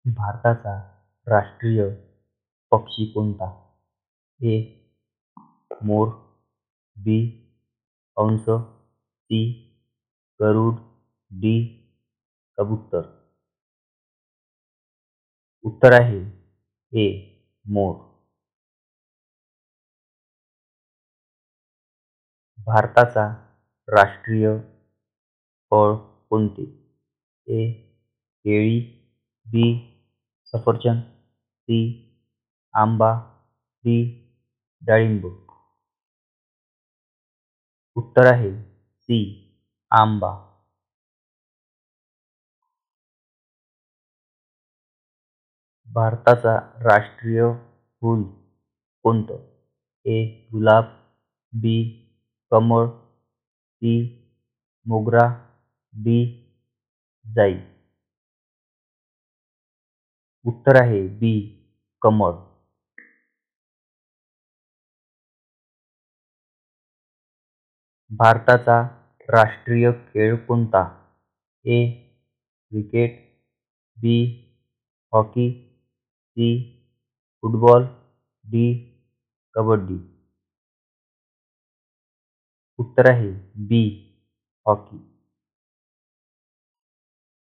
भारताचा राष्ट्रीय पक्षी कोणता? ए. मोर, बी. हंस, सी. गरुड, डी. कबूतर. उत्तर आहे ए. मोर. भारताचा राष्ट्रीय फळ कोणते? ए. केळी, बी. सफरचंद, सी. आंबा, डी. डाळिंब. उत्तर आहे सी. आंबा. भारताचा राष्ट्रीय फूल कोणतं? ए. गुलाब, बी. कमळ, सी. मोगरा, डी. जाई. उत्तर आहे बी. कमळ. भारताचा राष्ट्रीय खेळ कोणता? A. Cricket, B. Hockey, C. Football, D. Kabaddi. उत्तर आहे बी. हॉकी.